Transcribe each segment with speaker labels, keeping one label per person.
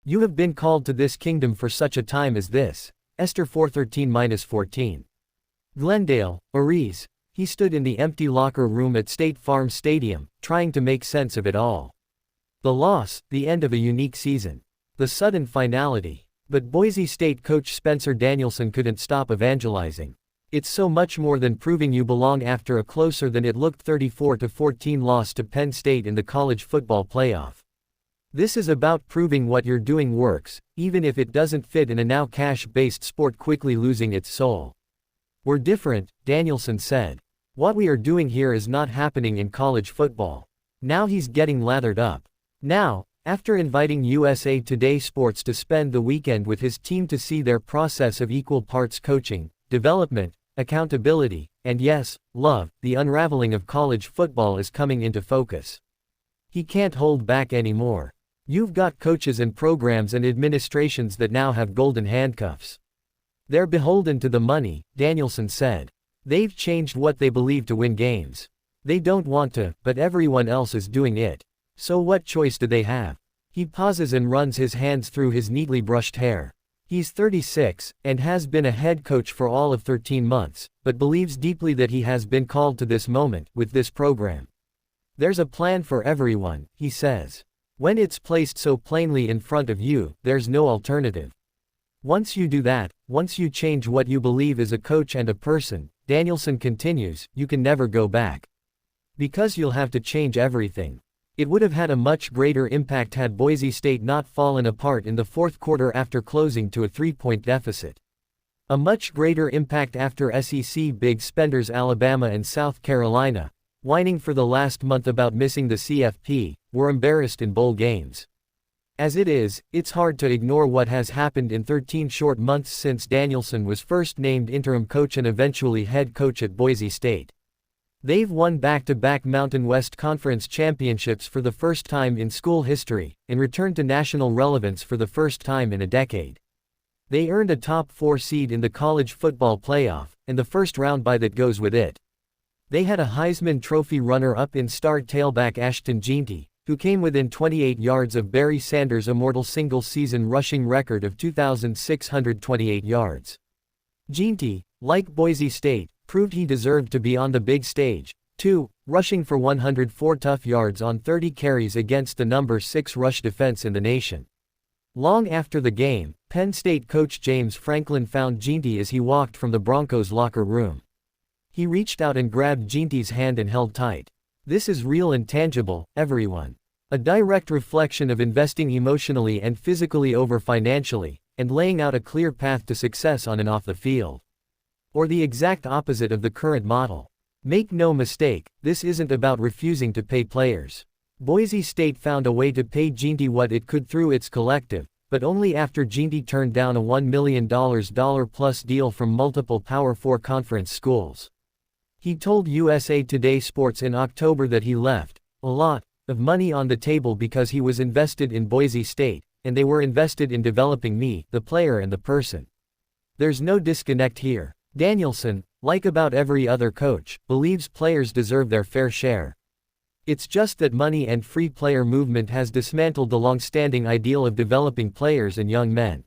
Speaker 1: You have been called to this kingdom for such a time as this. Esther 4:13-14. Glendale, Orees. He stood in the empty locker room at State Farm Stadium, trying to make sense of it all. The loss, the end of a unique season. The sudden finality. But Boise State coach Spencer Danielson couldn't stop evangelizing. It's so much more than proving you belong after a closer than it looked 34-14 loss to Penn State in the college football playoff. This is about proving what you're doing works, even if it doesn't fit in a now cash-based sport quickly losing its soul. We're different, Danielson said. What we are doing here is not happening in college football. Now he's getting lathered up. Now, after inviting USA Today Sports to spend the weekend with his team to see their process of equal parts coaching, development, accountability, and yes, love, the unraveling of college football is coming into focus. He can't hold back anymore. You've got coaches and programs and administrations that now have golden handcuffs. They're beholden to the money, Danielson said. They've changed what they believe to win games. They don't want to, but everyone else is doing it. So what choice do they have? He pauses and runs his hands through his neatly brushed hair. He's 36, and has been a head coach for all of 13 months, but believes deeply that he has been called to this moment, with this program. There's a plan for everyone, he says. When it's placed so plainly in front of you, there's no alternative. Once you do that, once you change what you believe as a coach and a person, Danielson continues, you can never go back. Because you'll have to change everything. It would have had a much greater impact had Boise State not fallen apart in the fourth quarter after closing to a 3-point deficit. A much greater impact after SEC big spenders Alabama and South Carolina, whining for the last month about missing the CFP, were embarrassed in bowl games. As it is, it's hard to ignore what has happened in 13 short months since Danielson was first named interim coach and eventually head coach at Boise State. They've won back-to-back Mountain West Conference championships for the first time in school history, and returned to national relevance for the first time in a decade. They earned a top 4 seed in the college football playoff, and the first round bye that goes with it. They had a Heisman Trophy runner-up in star tailback Ashton Jeanty, who came within 28 yards of Barry Sanders' immortal single-season rushing record of 2,628 yards. Jeanty, like Boise State, proved he deserved to be on the big stage, too, rushing for 104 tough yards on 30 carries against the number 6 rush defense in the nation. Long after the game, Penn State coach James Franklin found Jeanty as he walked from the Broncos locker room. He reached out and grabbed Jeanty's hand and held tight. This is real and tangible, everyone. A direct reflection of investing emotionally and physically over financially, and laying out a clear path to success on and off the field. Or the exact opposite of the current model. Make no mistake, this isn't about refusing to pay players. Boise State found a way to pay Jeanty what it could through its collective, but only after Jeanty turned down a $1 million plus deal from multiple Power 4 conference schools. He told USA Today Sports in October that he left a lot of money on the table because he was invested in Boise State, and they were invested in developing me, the player and the person. There's no disconnect here. Danielson, like about every other coach, believes players deserve their fair share. It's just that money and free player movement has dismantled the long-standing ideal of developing players and young men.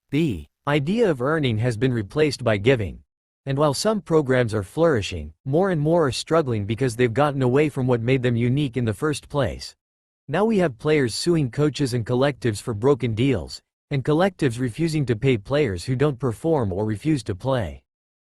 Speaker 1: The idea of earning has been replaced by giving. And while some programs are flourishing, more and more are struggling because they've gotten away from what made them unique in the first place. Now we have players suing coaches and collectives for broken deals, and collectives refusing to pay players who don't perform or refuse to play.